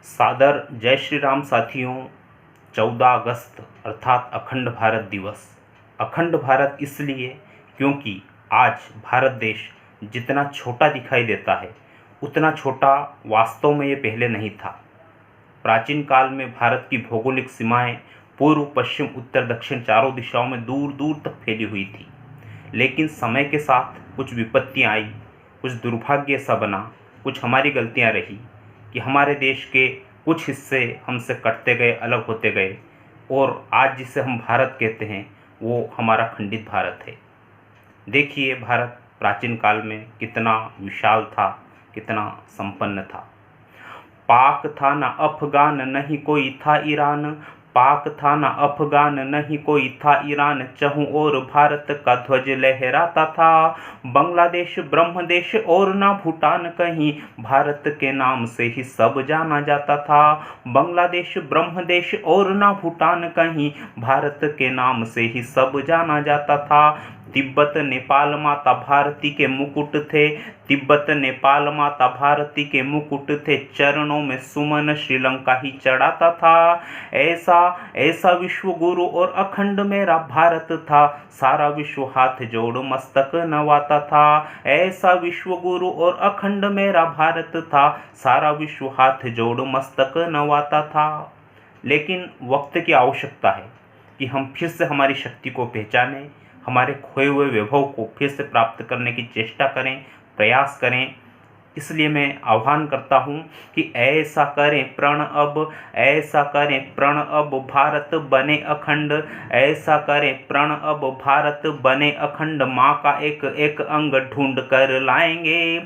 सादर जय श्री राम साथियों। 14 अगस्त अर्थात अखंड भारत दिवस। अखंड भारत इसलिए क्योंकि आज भारत देश जितना छोटा दिखाई देता है उतना छोटा वास्तव में ये पहले नहीं था। प्राचीन काल में भारत की भौगोलिक सीमाएं पूर्व पश्चिम उत्तर दक्षिण चारों दिशाओं में दूर दूर तक फैली हुई थी। लेकिन समय के साथ कुछ विपत्तियां आई, कुछ दुर्भाग्य ऐसा बना, कुछ हमारी गलतियां रही कि हमारे देश के कुछ हिस्से हमसे कटते गए, अलग होते गए, और आज जिसे हम भारत कहते हैं वो हमारा खंडित भारत है। देखिए, भारत प्राचीन काल में कितना विशाल था, कितना संपन्न था। पाक था ना अफगान, नहीं कोई था ईरान। पाक था ना अफगान, नहीं कोई था ईरान। चहुं ओर भारत का ध्वज लहराता था। बांग्लादेश ब्रह्मदेश और ना भूटान, कहीं भारत के नाम से ही सब जाना जाता था। बांग्लादेश ब्रह्मदेश और ना भूटान, कहीं भारत के नाम से ही सब जाना जाता था। तिब्बत नेपाल माता भारती के मुकुट थे। तिब्बत नेपाल माता भारती के मुकुट थे। चरणों में सुमन श्रीलंका ही चढ़ाता था। ऐसा ऐसा विश्व गुरु और अखंड मेरा भारत था। सारा विश्व हाथ जोड़ मस्तक नवाता था। ऐसा विश्व गुरु और अखंड मेरा भारत था। सारा विश्व हाथ जोड़ मस्तक नवाता था। लेकिन वक्त की आवश्यकता है कि हम फिर से हमारी शक्ति को पहचानें, हमारे खोए हुए वैभव को फिर से प्राप्त करने की चेष्टा करें, प्रयास करें। इसलिए मैं आह्वान करता हूं कि ऐसा करें प्रण अब, ऐसा करें प्रण अब, भारत बने अखंड। ऐसा करें प्रण अब, भारत बने अखंड। माँ का एक एक अंग ढूंढ कर लाएंगे।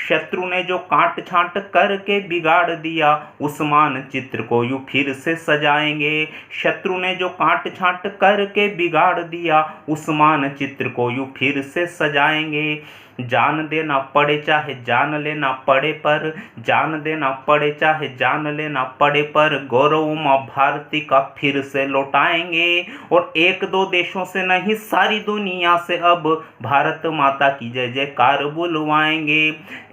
शत्रु ने जो काट छांट करके बिगाड़ दिया, उस मानचित्र को यूं फिर से सजाएंगे। शत्रु ने जो काट छांट करके बिगाड़ दिया, उस मानचित्र को यूं फिर से सजाएंगे। जान देना पड़े चाहे जान लेना पड़े पर, जान देना पड़े चाहे जान लेना पड़े पर, गौरव माँ भारती का फिर से लौटाएंगे। और एक दो देशों से नहीं सारी दुनिया से अब भारत माता की जय जयकार बुलवाएंगे।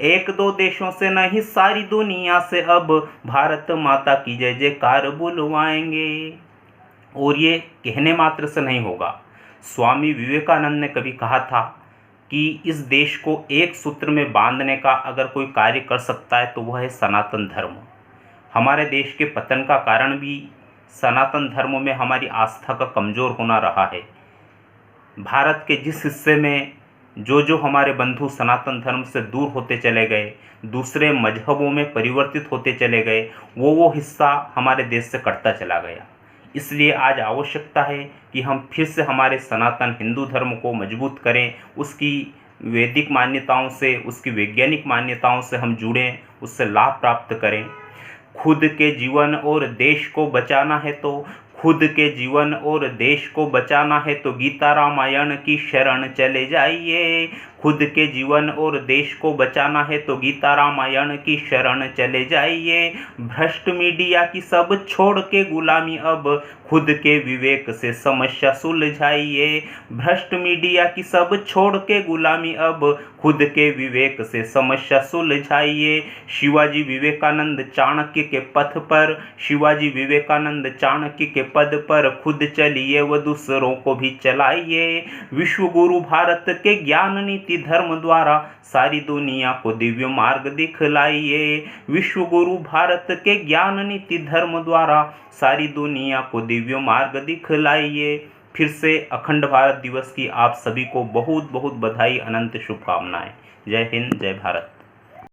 एक दो देशों से नहीं सारी दुनिया से अब भारत माता की जय जयकार बुलवाएंगे। और ये कहने मात्र से नहीं होगा। स्वामी विवेकानंद ने कभी कहा था कि इस देश को एक सूत्र में बांधने का अगर कोई कार्य कर सकता है तो वह है सनातन धर्म। हमारे देश के पतन का कारण भी सनातन धर्म में हमारी आस्था का कमज़ोर होना रहा है। भारत के जिस हिस्से में जो हमारे बंधु सनातन धर्म से दूर होते चले गए, दूसरे मजहबों में परिवर्तित होते चले गए, वो हिस्सा हमारे देश से कटता चला गया। इसलिए आज आवश्यकता है कि हम फिर से हमारे सनातन हिंदू धर्म को मजबूत करें, उसकी वैदिक मान्यताओं से, उसकी वैज्ञानिक मान्यताओं से हम जुड़ें, उससे लाभ प्राप्त करें। खुद के जीवन और देश को बचाना है तो, खुद के जीवन और देश को बचाना है तो गीता रामायण की शरण चले जाइए। खुद के जीवन और देश को बचाना है तो गीता रामायण की शरण चले जाइए। भ्रष्ट मीडिया की सब छोड़ के गुलामी अब खुद के विवेक से समस्या सुलझाइए। भ्रष्ट मीडिया की सब छोड़ के गुलामी अब खुद के विवेक से समस्या सुलझाइए। शिवाजी विवेकानंद चाणक्य के पथ पर, शिवाजी विवेकानंद चाणक्य के पद पर खुद चलिए व दूसरों को भी चलाइए। विश्व गुरु भारत के ज्ञान नीति धर्म द्वारा सारी दुनिया को दिव्य मार्ग दिखलाइए। विश्व गुरु भारत के ज्ञान नीति धर्म द्वारा सारी दुनिया को दिव्य मार्ग दिखलाइए। फिर से अखंड भारत दिवस की आप सभी को बहुत बहुत बधाई, अनंत शुभकामनाएं। जय हिंद, जय भारत।